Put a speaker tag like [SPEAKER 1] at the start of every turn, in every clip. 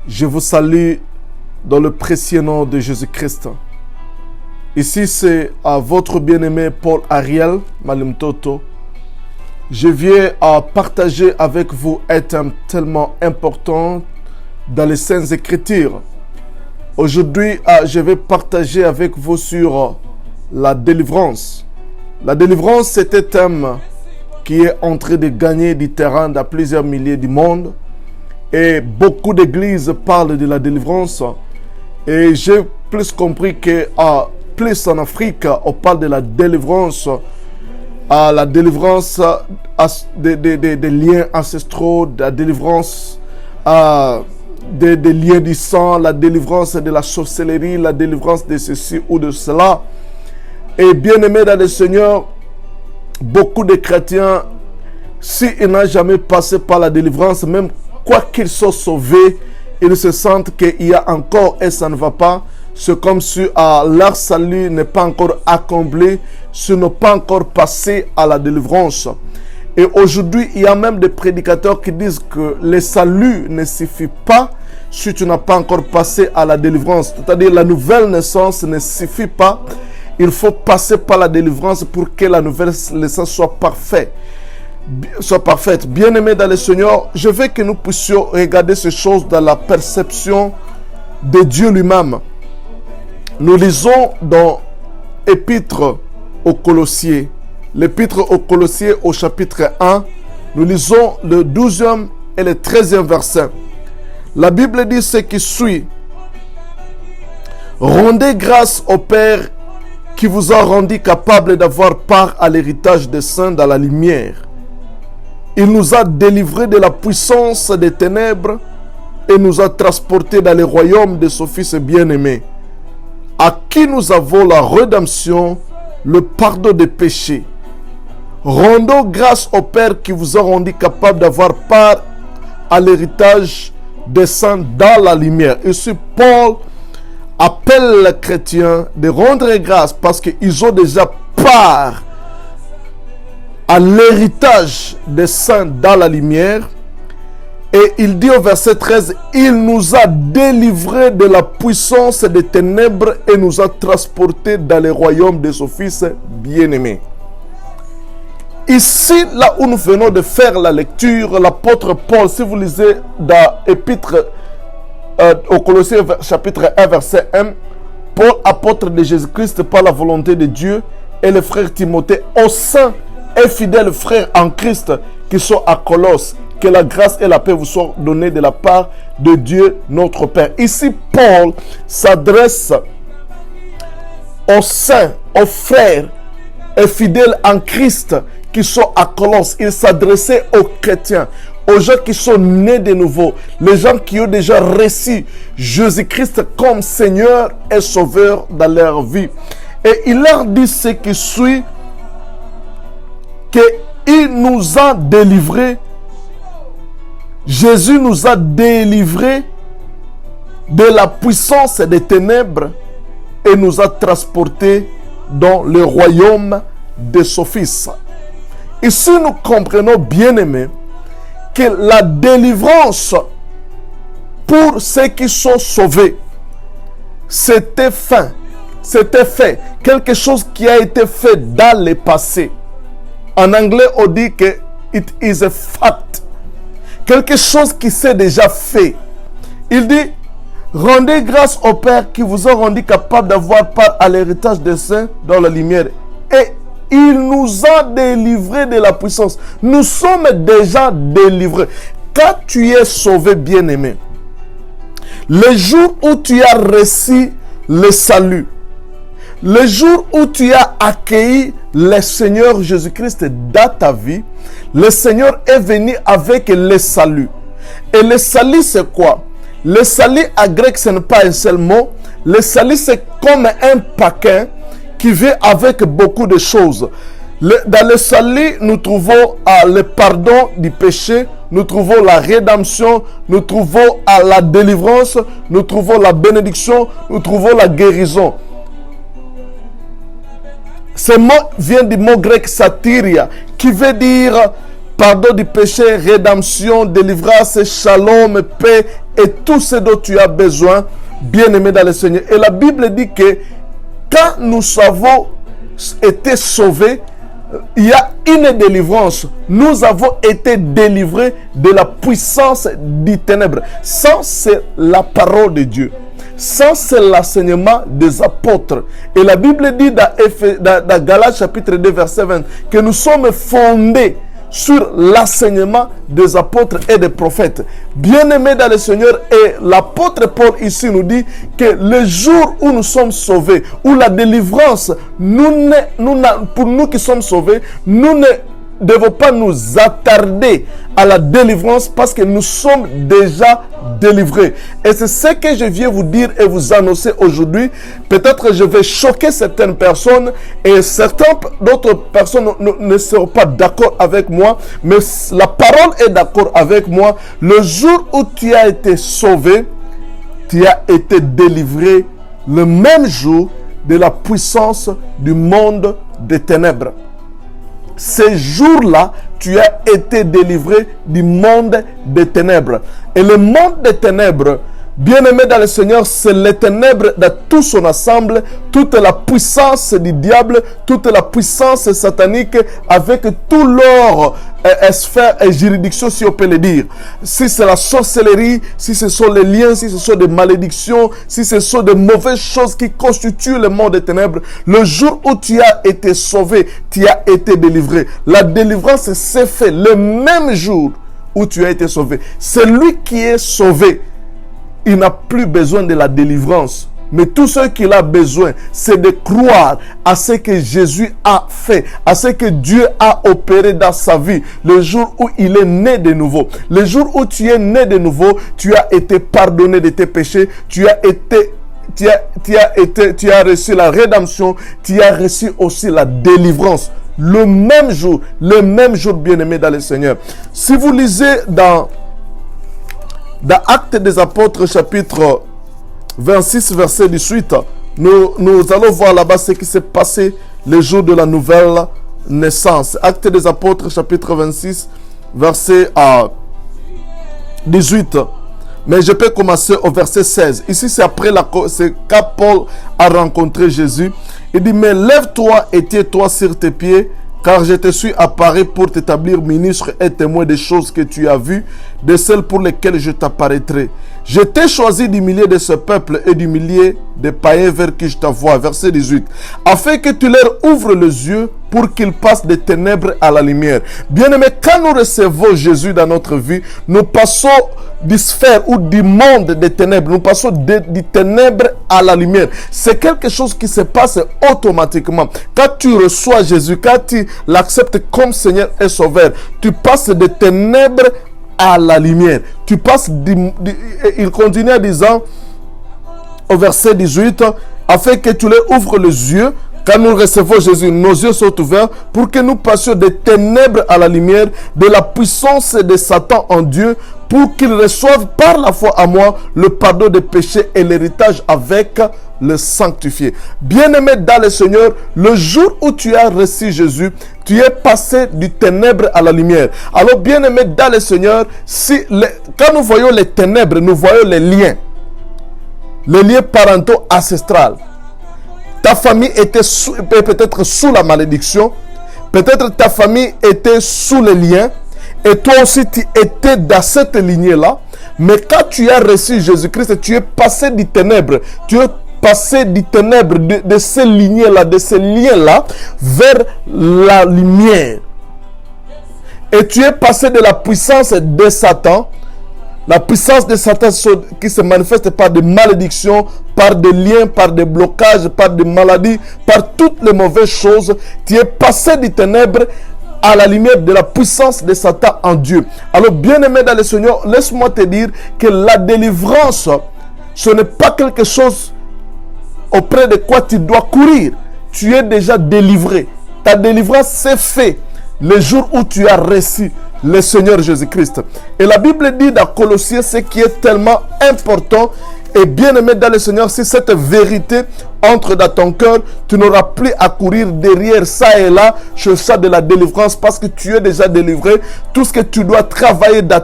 [SPEAKER 1] Je vous salue dans le précieux nom de Jésus-Christ. Ici, c'est à votre bien-aimé Paul Ariel Malimtoto. Je viens à partager avec vous un thème tellement important dans les Saintes Écritures. Aujourd'hui, je vais partager avec vous sur la délivrance. La délivrance, c'est un thème qui est en train de gagner du terrain dans plusieurs milliers du monde. Et beaucoup d'églises parlent de la délivrance. Et j'ai plus compris que plus en Afrique, on parle de la délivrance des liens ancestraux, de la délivrance des liens du sang, la délivrance de la sorcellerie, la délivrance de ceci ou de cela. Et bien aimé dans le Seigneur, beaucoup de chrétiens, s'ils n'ont jamais passé par la délivrance, même quoi qu'ils soient sauvés, ils se sentent qu'il y a encore et ça ne va pas. C'est comme si leur salut n'est pas encore accompli, s'ils n'ont pas encore passé à la délivrance. Et aujourd'hui, il y a même des prédicateurs qui disent que le salut ne suffit pas si tu n'as pas encore passé à la délivrance. C'est-à-dire la nouvelle naissance ne suffit pas. Il faut passer par la délivrance pour que la nouvelle naissance soit parfaite. Bien-aimés dans le Seigneur, je veux que nous puissions regarder ces choses dans la perception de Dieu lui-même. Nous lisons dans l'Épître aux Colossiens, l'Épître aux Colossiens au chapitre 1, nous lisons le 12e et le 13e verset. La Bible dit ce qui suit. Rendez grâce au Père qui vous a rendu capable d'avoir part à l'héritage des saints dans la lumière. Il nous a délivrés de la puissance des ténèbres et nous a transportés dans le royaume de son Fils bien-aimé, à qui nous avons la rédemption, le pardon des péchés. Rendons grâce au Père qui vous a rendu capable d'avoir part à l'héritage des saints dans la lumière. Ici, Paul appelle les chrétiens de rendre grâce parce qu'ils ont déjà part à l'héritage des saints dans la lumière. Et il dit au verset 13, il nous a délivrés de la puissance des ténèbres et nous a transportés dans le royaume de son Fils bien-aimé. Ici, là où nous venons de faire la lecture, l'apôtre Paul, si vous lisez dans l'Épître au Colossiens chapitre 1 verset 1, Paul, apôtre de Jésus-Christ par la volonté de Dieu, et le frère Timothée, aux saints et fidèles frères en Christ qui sont à Colosse, que la grâce et la paix vous soient données de la part de Dieu notre Père. Ici, Paul s'adresse aux saints, aux frères et fidèles en Christ qui sont à Colosse. Il s'adressait aux chrétiens, aux gens qui sont nés de nouveau, les gens qui ont déjà reçu Jésus-Christ comme Seigneur et Sauveur dans leur vie. Et il leur dit ce qui suit, qu'il nous a délivrés. Jésus nous a délivrés de la puissance des ténèbres et nous a transportés dans le royaume de son Fils. Ici, nous comprenons, bien-aimés, que la délivrance pour ceux qui sont sauvés, c'était fait. Quelque chose qui a été fait dans le passé. En anglais, on dit que it is a fact. Quelque chose qui s'est déjà fait. Il dit, rendez grâce au Père qui vous a rendu capable d'avoir part à l'héritage des saints dans la lumière. Et il nous a délivrés de la puissance. Nous sommes déjà délivrés. Quand tu es sauvé, bien-aimé, le jour où tu as reçu le salut, le jour où tu as accueilli le Seigneur Jésus-Christ dans ta vie, le Seigneur est venu avec le salut. Et le salut, c'est quoi? Le salut en grec, ce n'est pas un seul mot. Le salut, c'est comme un paquet qui vient avec beaucoup de choses. Dans le salut, nous trouvons le pardon du péché, nous trouvons la rédemption, nous trouvons la délivrance, nous trouvons la bénédiction, nous trouvons la guérison. Ce mot vient du mot grec satyria, qui veut dire pardon du péché, rédemption, délivrance, shalom, paix et tout ce dont tu as besoin, bien-aimé dans le Seigneur. Et la Bible dit que quand nous avons été sauvés, il y a une délivrance. Nous avons été délivrés de la puissance des ténèbres. Ça, c'est la parole de Dieu. Ça, c'est l'enseignement des apôtres. Et la Bible dit dans Galates chapitre 2, verset 20, que nous sommes fondés sur l'enseignement des apôtres et des prophètes. Bien-aimés dans le Seigneur, et l'apôtre Paul ici nous dit que le jour où nous sommes sauvés, où la délivrance, pour nous qui sommes sauvés, nous ne devons pas nous attarder à la délivrance parce que nous sommes déjà délivrés. Et c'est ce que je viens vous dire et vous annoncer aujourd'hui. Peut-être je vais choquer certaines personnes et certaines d'autres personnes ne seront pas d'accord avec moi, mais la parole est d'accord avec moi. Le jour où tu as été sauvé, tu as été délivré le même jour de la puissance du monde des ténèbres. Ces jours-là, tu as été délivré du monde des ténèbres. Et le monde des ténèbres, bien-aimé dans le Seigneur, c'est les ténèbres dans tout son ensemble, toute la puissance du diable, toute la puissance satanique, avec tout leur sphère et juridiction, si on peut le dire. Si c'est la sorcellerie, si ce sont les liens, si ce sont des malédictions, si ce sont de mauvaises choses qui constituent le monde des ténèbres, le jour où tu as été sauvé, tu as été délivré. La délivrance s'est faite le même jour où tu as été sauvé. Celui qui est sauvé, il n'a plus besoin de la délivrance. Mais tout ce qu'il a besoin, c'est de croire à ce que Jésus a fait, à ce que Dieu a opéré dans sa vie, le jour où il est né de nouveau. Le jour où tu es né de nouveau, tu as été pardonné de tes péchés, tu as reçu la rédemption, tu as reçu aussi la délivrance. Le même jour, bien-aimé dans le Seigneur. Si vous lisez dans Actes des Apôtres, chapitre 26, verset 18, nous allons voir là-bas ce qui s'est passé le jour de la nouvelle naissance. Actes des Apôtres, chapitre 26, verset 18. Mais je peux commencer au verset 16. Ici, c'est quand Paul a rencontré Jésus. Il dit, mais lève-toi et tiens-toi sur tes pieds, car je te suis apparu pour t'établir ministre et témoin des choses que tu as vues, de celles pour lesquelles je t'apparaîtrai. Je t'ai choisi du milieu de ce peuple et du milieu des païens vers qui je t'envoie. Verset 18. Afin que tu leur ouvres les yeux pour qu'ils passent des ténèbres à la lumière. Bien-aimés, quand nous recevons Jésus dans notre vie, nous passons du sphère ou du monde des ténèbres. Nous passons des ténèbres à la lumière. C'est quelque chose qui se passe automatiquement. Quand tu reçois Jésus, quand tu l'acceptes comme Seigneur et Sauveur, tu passes des ténèbres à la lumière. Tu passes il continue en disant au verset 18, afin que tu leur ouvres les yeux. Quand nous recevons Jésus, nos yeux sont ouverts pour que nous passions des ténèbres à la lumière, de la puissance de Satan en Dieu, pour qu'ils reçoivent par la foi à moi le pardon des péchés et l'héritage avec le sanctifié. Bien-aimé dans le Seigneur, le jour où tu as reçu Jésus, tu es passé du ténèbre à la lumière. Alors, bien-aimé dans le Seigneur, quand nous voyons les ténèbres, nous voyons les liens parentaux ancestrales. Ta famille était peut-être sous la malédiction. Peut-être ta famille était sous les liens. Et toi aussi, tu étais dans cette lignée-là. Mais quand tu as reçu Jésus-Christ, tu es passé du ténèbre. Tu es passé du ténèbre de ces lignées-là, de ces liens-là, vers la lumière. Et tu es passé de la puissance de Satan. La puissance de Satan qui se manifeste par des malédictions, par des liens, par des blocages, par des maladies, par toutes les mauvaises choses. Tu es passé du ténèbre à la lumière de la puissance de Satan en Dieu. Alors, bien-aimé dans le Seigneur, laisse-moi te dire que la délivrance, ce n'est pas quelque chose auprès de quoi tu dois courir. Tu es déjà délivré. Ta délivrance s'est faite le jour où tu as reçu le Seigneur Jésus-Christ. Et la Bible dit dans Colossiens ce qui est tellement important. Et bien aimé dans le Seigneur, si cette vérité entre dans ton cœur, tu n'auras plus à courir derrière ça et là, cherchant de la délivrance, parce que tu es déjà délivré. Tout ce que tu dois travailler dans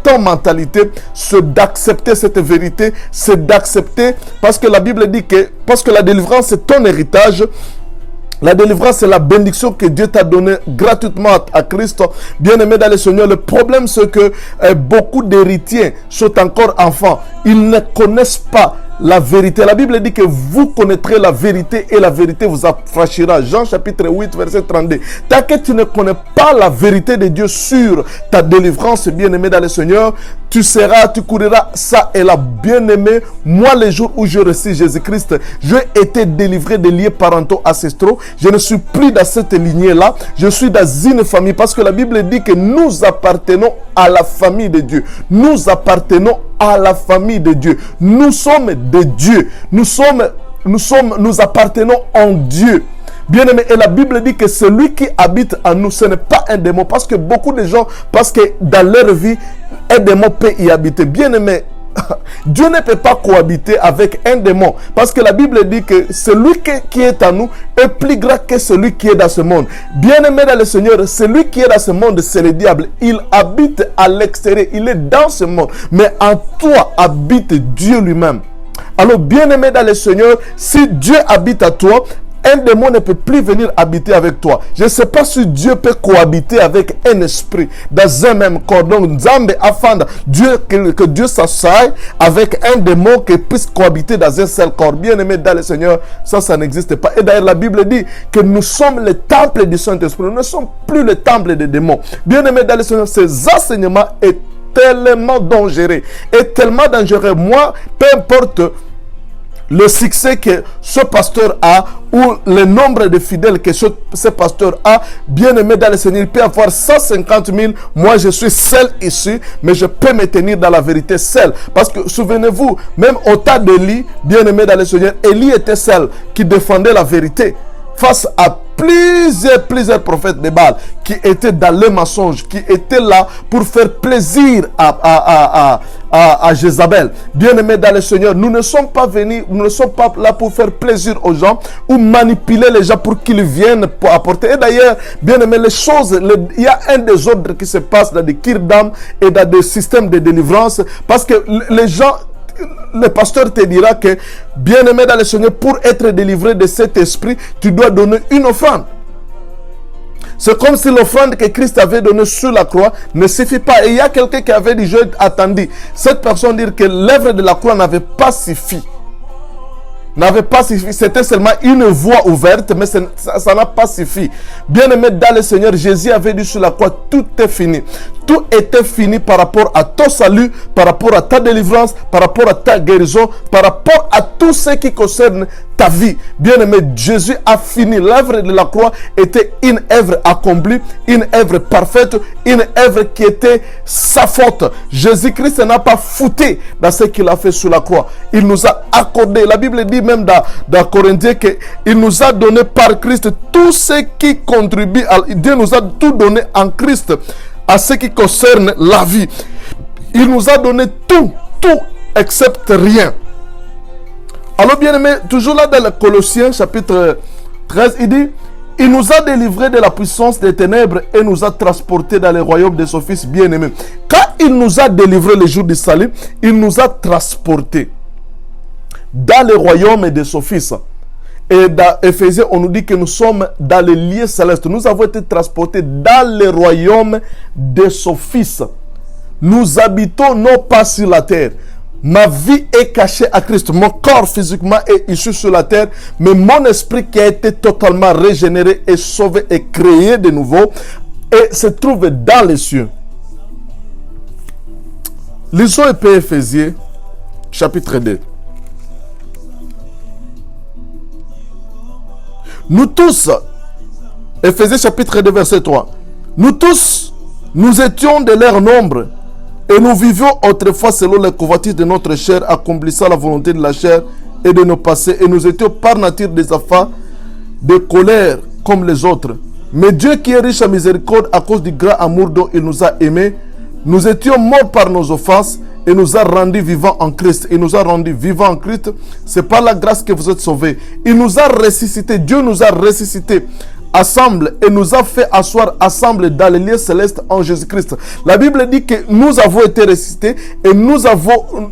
[SPEAKER 1] ta mentalité, c'est d'accepter cette vérité, c'est d'accepter, parce que la Bible dit que, parce que la délivrance c'est ton héritage. La délivrance, c'est la bénédiction que Dieu t'a donnée gratuitement à Christ. Bien-aimé dans le Seigneur, le problème, c'est que beaucoup d'héritiers sont encore enfants. Ils ne connaissent pas la vérité. La Bible dit que vous connaîtrez la vérité et la vérité vous affranchira. Jean chapitre 8, verset 32. Tant que tu ne connais pas la vérité de Dieu sur ta délivrance, bien-aimé dans le Seigneur, tu couriras ça et là. Bien-aimé, moi, les jours où je reçus Jésus-Christ, j'ai été délivré des liens parentaux ancestraux. Je ne suis plus dans cette lignée-là. Je suis dans une famille, parce que la Bible dit que nous appartenons à la famille de Dieu. Nous appartenons à la famille de Dieu. Nous sommes de Dieu. Nous appartenons en Dieu. Bien-aimé, et la Bible dit que celui qui habite en nous, ce n'est pas un démon. Parce que beaucoup de gens, parce que dans leur vie, un démon peut y habiter. Bien-aimé, Dieu ne peut pas cohabiter avec un démon. Parce que la Bible dit que celui qui est en nous est plus grand que celui qui est dans ce monde. Bien-aimé dans le Seigneur, celui qui est dans ce monde, c'est le diable. Il habite à l'extérieur. Il est dans ce monde. Mais en toi habite Dieu lui-même. Alors, bien-aimé dans le Seigneur, si Dieu habite à toi, un démon ne peut plus venir habiter avec toi. Je ne sais pas si Dieu peut cohabiter avec un esprit dans un même corps. Donc, Nzambe afin que Dieu s'assaille avec un démon qui puisse cohabiter dans un seul corps. Bien aimé dans le Seigneur, ça n'existe pas. Et d'ailleurs, la Bible dit que nous sommes le temple du Saint-Esprit. Nous ne sommes plus le temple des démons. Bien aimé dans le Seigneur, ces enseignements sont tellement dangereux. Moi, peu importe le succès que ce pasteur a ou le nombre de fidèles que ce pasteur a, bien aimé dans le Seigneur, il peut avoir 150 000. Moi, je suis seul ici, mais je peux me tenir dans la vérité seul. Parce que, souvenez-vous, même au temps d'Élie, bien aimé dans le Seigneur, Élie était seul qui défendait la vérité face à plusieurs prophètes de Baal qui étaient dans le mensonge, qui étaient là pour faire plaisir à Jézabel. Bien-aimés dans le Seigneur, nous ne sommes pas là pour faire plaisir aux gens ou manipuler les gens pour qu'ils viennent pour apporter. Et d'ailleurs, bien-aimés, il y a un désordre qui se passe dans des kirdam et dans des systèmes de délivrance, parce que les gens, le pasteur te dira que, bien-aimé dans le Seigneur, pour être délivré de cet esprit, tu dois donner une offrande. C'est comme si l'offrande que Christ avait donnée sur la croix ne suffit pas. Et il y a quelqu'un qui avait dit, j'ai attendu cette personne dire que l'œuvre de la croix n'avait pas suffi. C'était seulement une voie ouverte, mais ça n'a pas suffi. Bien-aimé dans le Seigneur, Jésus avait dit sur la croix, tout est fini. Tout était fini par rapport à ton salut, par rapport à ta délivrance, par rapport à ta guérison, par rapport à tout ce qui concerne ta vie. Bien-aimé, Jésus a fini. L'œuvre de la croix était une œuvre accomplie, une œuvre parfaite, une œuvre qui était sa faute. Jésus-Christ n'a pas fouté dans ce qu'il a fait sur la croix. Il nous a accordé. La Bible dit même dans Corinthiens qu'il nous a donné par Christ tout ce qui contribue. Dieu nous a tout donné en Christ à ce qui concerne la vie. Il nous a donné tout excepte rien. Alors bien aimé, toujours là dans le Colossiens chapitre 13, il dit, il nous a délivrés de la puissance des ténèbres et nous a transportés dans le royaume de son Fils bien-aimé. Quand il nous a délivrés le jour du salut, il nous a transportés dans le royaume de son Fils. Et dans Éphésiens, on nous dit que nous sommes dans les lieux célestes. Nous avons été transportés dans le royaume de son Fils. Nous habitons non pas sur la terre. Ma vie est cachée à Christ. Mon corps physiquement est issu sur la terre. Mais mon esprit qui a été totalement régénéré et sauvé et créé de nouveau et se trouve dans les cieux. Lisons Éphésiens chapitre 2. Nous tous, Éphésiens chapitre 2 verset 3, nous tous, nous étions de leur nombre et nous vivions autrefois selon les convoitises de notre chair, accomplissant la volonté de la chair et de nos passés, et nous étions par nature des enfants de colère comme les autres. Mais Dieu qui est riche en miséricorde à cause du grand amour dont il nous a aimés, nous étions morts par nos offenses et nous a rendus vivants en Christ. Il nous a rendus vivants en Christ. C'est par la grâce que vous êtes sauvés. Il nous a ressuscités. Dieu nous a ressuscités ensemble et nous a fait asseoir ensemble dans les lieux célestes en Jésus-Christ. La Bible dit que nous avons été ressuscités et nous avons...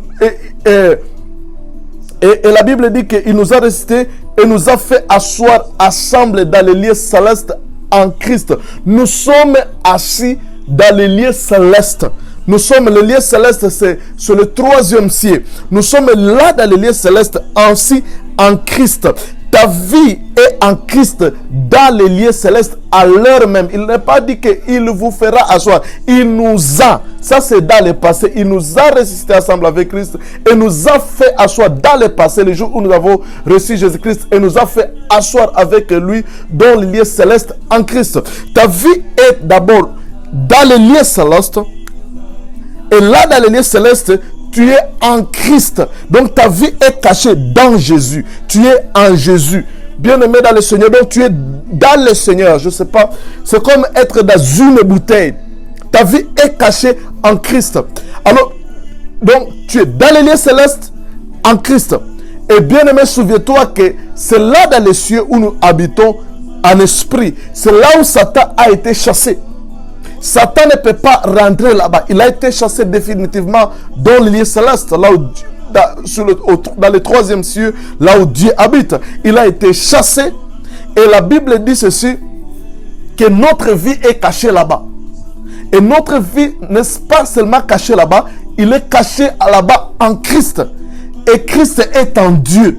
[SPEAKER 1] Et la Bible dit qu'il nous a ressuscités et nous a fait asseoir ensemble dans les lieux célestes en Christ. Nous sommes assis dans les lieux célestes. Nous sommes les lieux célestes, c'est le 3e ciel. Nous sommes là dans les lieux célestes, ainsi en Christ. Ta vie est en Christ dans les lieux célestes à l'heure même. Il n'est pas dit qu'il vous fera asseoir. Il nous a, ça c'est dans le passé, il nous a ressuscité ensemble avec Christ et nous a fait asseoir dans le passé, les jours où nous avons reçu Jésus-Christ et nous a fait asseoir avec lui dans les lieux célestes en Christ. Ta vie est d'abord dans les lieux célestes et là dans les lieux célestes, tu es en Christ. Donc ta vie est cachée dans Jésus. Tu es en Jésus. Bien-aimé dans le Seigneur. Donc tu es dans le Seigneur. Je ne sais pas. C'est comme être dans une bouteille. Ta vie est cachée en Christ. Alors, donc tu es dans les lieux célestes en Christ. Et bien-aimé, souviens-toi que c'est là dans les cieux où nous habitons en esprit. C'est là où Satan a été chassé. Satan ne peut pas rentrer là-bas. Il a été chassé définitivement dans les lieux célestes, là où, dans le 3e ciel, là où Dieu habite. Il a été chassé. Et la Bible dit ceci, que notre vie est cachée là-bas. Et notre vie n'est pas seulement cachée là-bas, il est caché là-bas en Christ. Et Christ est en Dieu.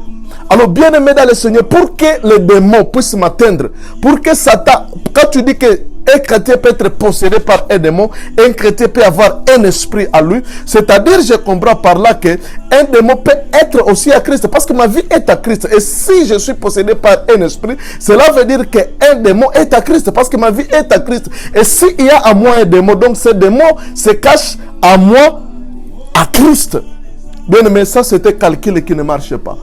[SPEAKER 1] Alors, bien aimé dans le Seigneur, pour que les démons puissent m'atteindre, pour que Satan, quand tu dis que un chrétien peut être possédé par un démon, un chrétien peut avoir un esprit à lui, c'est-à-dire, je comprends par là que un démon peut être aussi à Christ, parce que ma vie est à Christ. Et si je suis possédé par un esprit, cela veut dire qu'un démon est à Christ, parce que ma vie est à Christ. Et s'il y a à moi un démon, donc ce démon se cache à moi, à Christ. Bien aimé, ça c'est un calcul qui ne marche pas.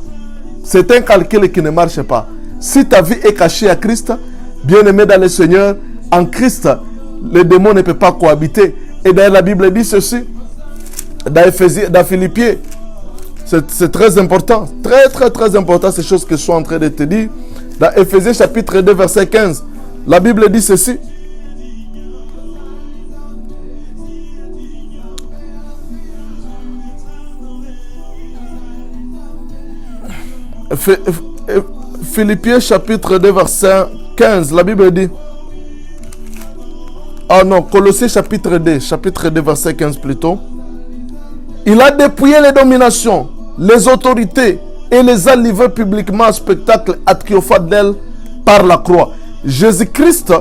[SPEAKER 1] C'est un calcul qui ne marche pas. Si ta vie est cachée à Christ, bien aimé dans le Seigneur, en Christ, le démon ne peut pas cohabiter. Et d'ailleurs, la Bible dit ceci, dans Philippiens, c'est très important, très important, ces choses que je suis en train de te dire. Dans Éphésiens chapitre 2, verset 15, la Bible dit ceci. Philippiens chapitre 2, verset 15, la Bible dit... Ah non, Colossiens chapitre 2, verset 15 plutôt. Il a dépouillé les dominations, les autorités et les a livrées publiquement en spectacle à triomphe d'elles par la croix. Jésus-Christ,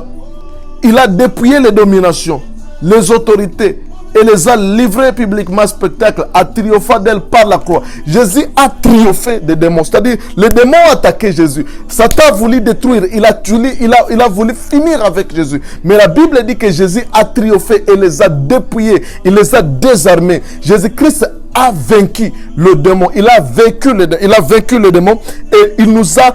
[SPEAKER 1] il a dépouillé les dominations, les autorités et les a livrées publiquement en spectacle à triomphe d'elles par la croix. Jésus a triomphé des démons. C'est-à-dire, les démons ont attaqué Jésus. Satan a voulu détruire. Il a voulu finir avec Jésus. Mais la Bible dit que Jésus a triomphé et les a dépouillés. Il les a désarmés. Jésus-Christ a vaincu le démon. Il a vaincu le démon et il nous a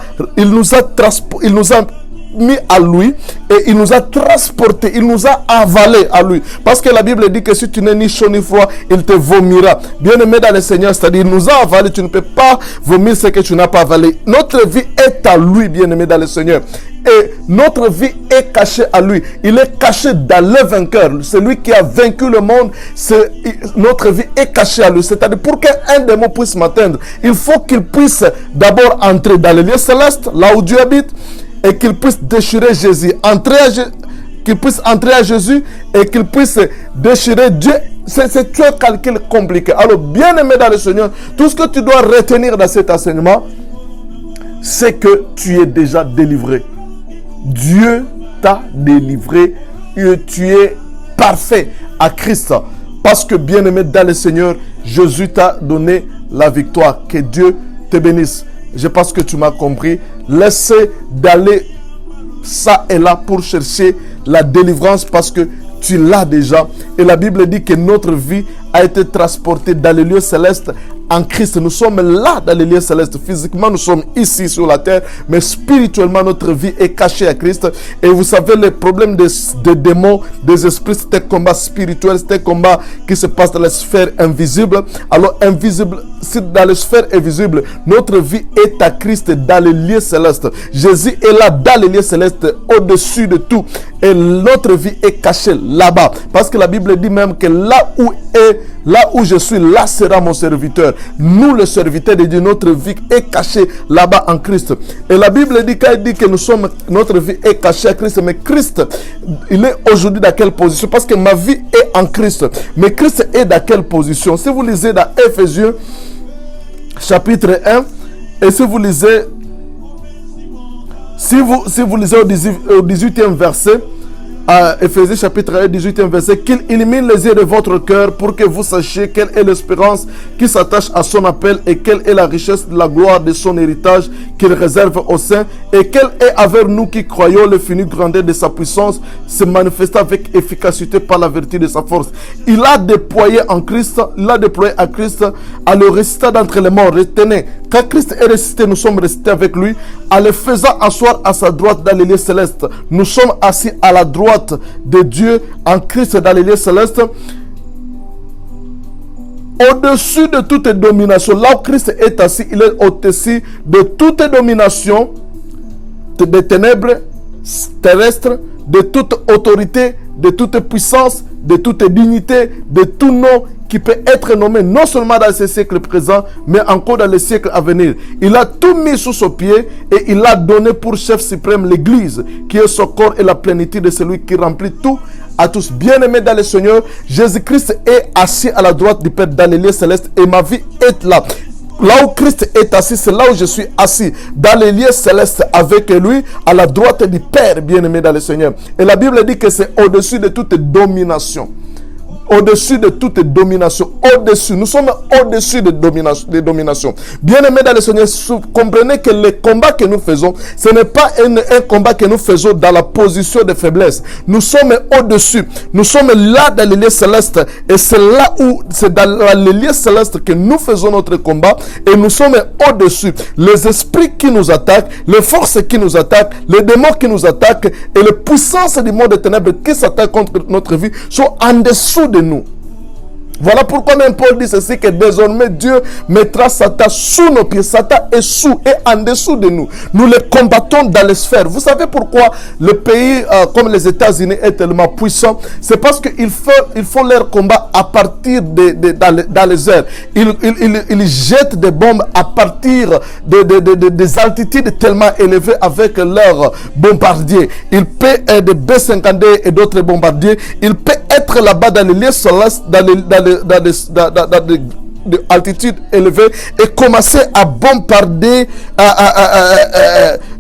[SPEAKER 1] mis à lui et il nous a transporté, il nous a avalé à lui, parce que la Bible dit que si tu n'es ni chaud ni froid, il te vomira. Bien aimé dans le Seigneur, c'est-à-dire il nous a avalé, tu ne peux pas vomir ce que tu n'as pas avalé. Notre vie est à lui, bien aimé dans le Seigneur, et notre vie est cachée à lui. Il est caché dans le vainqueur, celui qui a vaincu le monde. Notre vie est cachée à lui. C'est-à-dire, pour qu'un démon puisse m'atteindre, il faut qu'il puisse d'abord entrer dans les lieux célestes, là où Dieu habite, et qu'il puisse déchirer Jésus, qu'il puisse entrer à Jésus et qu'il puisse déchirer Dieu. C'est un calcul compliqué. Alors, bien aimé dans le Seigneur, tout ce que tu dois retenir dans cet enseignement, c'est que tu es déjà délivré. Dieu t'a délivré et tu es parfait à Christ. Parce que, bien aimé dans le Seigneur, Jésus t'a donné la victoire. Que Dieu te bénisse. Je pense que tu m'as compris. Laissez d'aller ça et là pour chercher la délivrance, parce que tu l'as déjà. Et la Bible dit que notre vie a été transportée dans les lieux célestes en Christ. Nous sommes là dans les lieux célestes. Physiquement, nous sommes ici sur la terre, mais spirituellement, notre vie est cachée à Christ. Et vous savez, les problèmes des démons, des esprits, c'est un combat spirituel, c'est un combat qui se passe dans la sphère invisible. Alors, invisible, si dans la sphère invisible, notre vie est à Christ dans les lieux célestes. Jésus est là dans les lieux célestes, au-dessus de tout. Et notre vie est cachée là-bas. Parce que la Bible dit même que là où je suis, là sera mon serviteur. Nous, le serviteur de Dieu, notre vie est cachée là-bas en Christ. Et la Bible dit, quand elle dit que notre vie est cachée à Christ, mais Christ, il est aujourd'hui dans quelle position? Parce que ma vie est en Christ. Mais Christ est dans quelle position? Si vous lisez dans Éphésiens, chapitre 1, et si vous lisez au 18e verset, Éphésiens chapitre 1, 18e verset, qu'il illumine les yeux de votre cœur pour que vous sachiez quelle est l'espérance qui s'attache à son appel et quelle est la richesse de la gloire de son héritage qu'il réserve aux saints et quelle est avec nous qui croyons le fini grandeur de sa puissance se manifestant avec efficacité par la vertu de sa force. Il a déployé à Christ à le ressusciter d'entre les morts. Retenez, quand Christ est ressuscité, nous sommes ressuscités avec lui, en le faisant asseoir à sa droite dans les lieux célestes. Nous sommes assis à la droite de Dieu en Christ dans les lieux célestes, au-dessus de toute domination. Là où Christ est assis, il est au-dessus de toute domination des ténèbres terrestres, de toute autorité, de toute puissance, de toute dignité, de tout nom qui peut être nommé non seulement dans ce siècle présent, mais encore dans les siècles à venir. Il a tout mis sous son pied et il a donné pour chef suprême l'Église, qui est son corps et la plénitude de celui qui remplit tout à tous. Bien-aimés dans le Seigneur, Jésus-Christ est assis à la droite du Père dans les lieux célestes et ma vie est là. Là où Christ est assis, c'est là où je suis assis, dans les lieux célestes avec lui, à la droite du Père, bien-aimé dans le Seigneur. Et la Bible dit que c'est au-dessus de toute domination. Au-dessus de toute domination. Au-dessus. Nous sommes au-dessus de domination. Bien-aimés dans le Seigneur, comprenez que le combat que nous faisons, ce n'est pas un combat que nous faisons dans la position de faiblesse. Nous sommes au-dessus. Nous sommes là dans les lieux célestes. Et c'est là où, c'est dans les lieux célestes que nous faisons notre combat. Et nous sommes au-dessus. Les esprits qui nous attaquent, les forces qui nous attaquent, les démons qui nous attaquent et les puissances du monde des ténèbres qui s'attaquent contre notre vie sont en dessous de nous. Voilà pourquoi même Paul dit ceci, que désormais Dieu mettra Satan sous nos pieds. Satan est sous et en dessous de nous. Nous les combattons dans les sphères. Vous savez pourquoi le pays comme les États-Unis est tellement puissant? C'est parce qu'ils font leur combat à partir dans les airs. Ils jettent des bombes à partir des altitudes tellement élevées avec leurs bombardiers. Ils paient des B-52 et d'autres bombardiers. Ils paient être là-bas dans les lieux célestes, dans des altitudes élevées et commencer à bombarder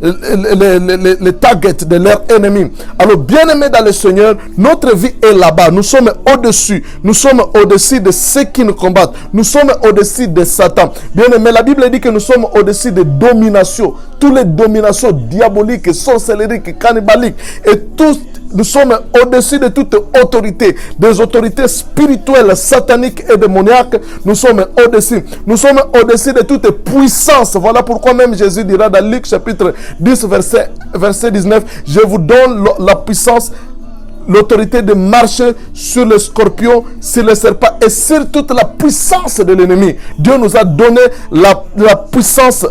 [SPEAKER 1] les targets de leurs ennemis. Alors, bien-aimés dans le Seigneur, notre vie est là-bas. Nous sommes au-dessus. Nous sommes au-dessus de ceux qui nous combattent. Nous sommes au-dessus de Satan. Bien-aimés, la Bible dit que nous sommes au-dessus des dominations. Toutes les dominations diaboliques, sorcelleries, cannibaliques et tout. Nous sommes au-dessus de toute autorité, des autorités spirituelles, sataniques et démoniaques. Nous sommes au-dessus. Nous sommes au-dessus de toute puissance. Voilà pourquoi même Jésus dira dans Luc chapitre 10, verset 19, je vous donne la puissance, l'autorité de marcher sur le scorpion, sur le serpent et sur toute la puissance de l'ennemi. Dieu nous a donné la puissance,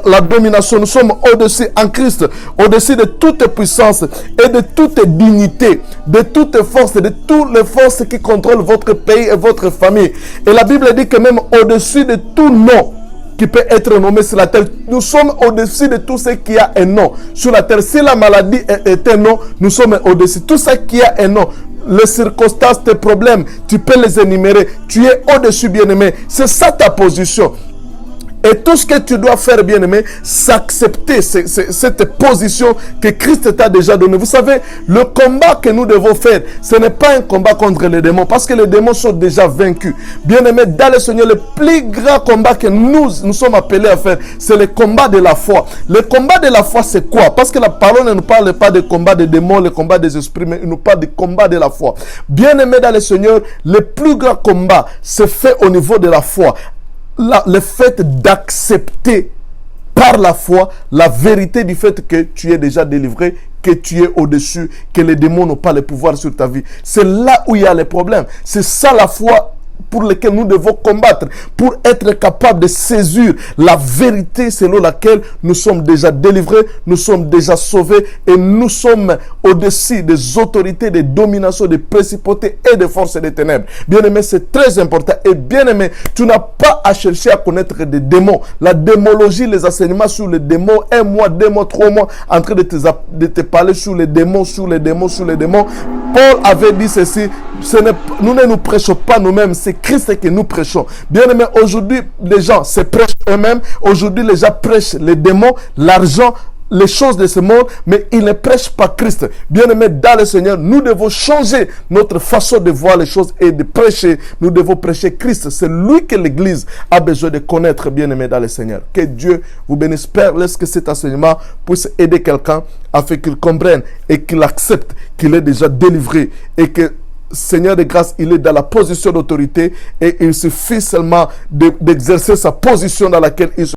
[SPEAKER 1] la domination. Nous sommes au-dessus en Christ, au-dessus de toute puissance et de toute dignité, de toute force, de toutes les forces qui contrôlent votre pays et votre famille. Et la Bible dit que même au-dessus de tout nom qui peut être nommé sur la terre. Nous sommes au-dessus de tout ce qui a un nom sur la terre. Si la maladie est un nom, nous sommes au-dessus. Tout ce qui a un nom, les circonstances, tes problèmes, tu peux les énumérer. Tu es au-dessus, bien-aimé. C'est ça ta position. Et tout ce que tu dois faire, bien-aimé, c'est accepter cette position que Christ t'a déjà donnée. Vous savez, le combat que nous devons faire, ce n'est pas un combat contre les démons, parce que les démons sont déjà vaincus. Bien-aimé, dans le Seigneur, le plus grand combat que nous sommes appelés à faire, c'est le combat de la foi. Le combat de la foi, c'est quoi? Parce que la parole ne nous parle pas de combat des démons, le combat des esprits, mais il nous parle du combat de la foi. Bien-aimé dans le Seigneur, le plus grand combat se fait au niveau de la foi. le fait d'accepter par la foi la vérité du fait que tu es déjà délivré, que tu es au-dessus, que les démons n'ont pas le pouvoir sur ta vie. C'est là où il y a les problèmes. C'est ça la foi pour lesquels nous devons combattre, pour être capable de saisir la vérité selon laquelle nous sommes déjà délivrés, nous sommes déjà sauvés et nous sommes au-dessus des autorités, des dominations, des principautés et des forces des ténèbres. Bien-aimé, c'est très important. Et bien-aimé, tu n'as pas à chercher à connaître des démons. La démonologie, les enseignements sur les démons, 1 mois, 2 mois, 3 mois, en train de te parler sur les démons, sur les démons, sur les démons. Paul avait dit ceci, nous ne nous prêchons pas nous-mêmes, c'est Christ que nous prêchons. Bien aimé, aujourd'hui, les gens se prêchent eux-mêmes. Aujourd'hui, les gens prêchent les démons, l'argent, les choses de ce monde, mais ils ne prêchent pas Christ. Bien aimé, dans le Seigneur, nous devons changer notre façon de voir les choses et de prêcher. Nous devons prêcher Christ. C'est lui que l'Église a besoin de connaître, bien aimé, dans le Seigneur. Que Dieu vous bénisse. Père, laisse que cet enseignement puisse aider quelqu'un afin qu'il comprenne et qu'il accepte qu'il est déjà délivré et que Seigneur de grâce, il est dans la position d'autorité et il suffit seulement d'exercer sa position dans laquelle il se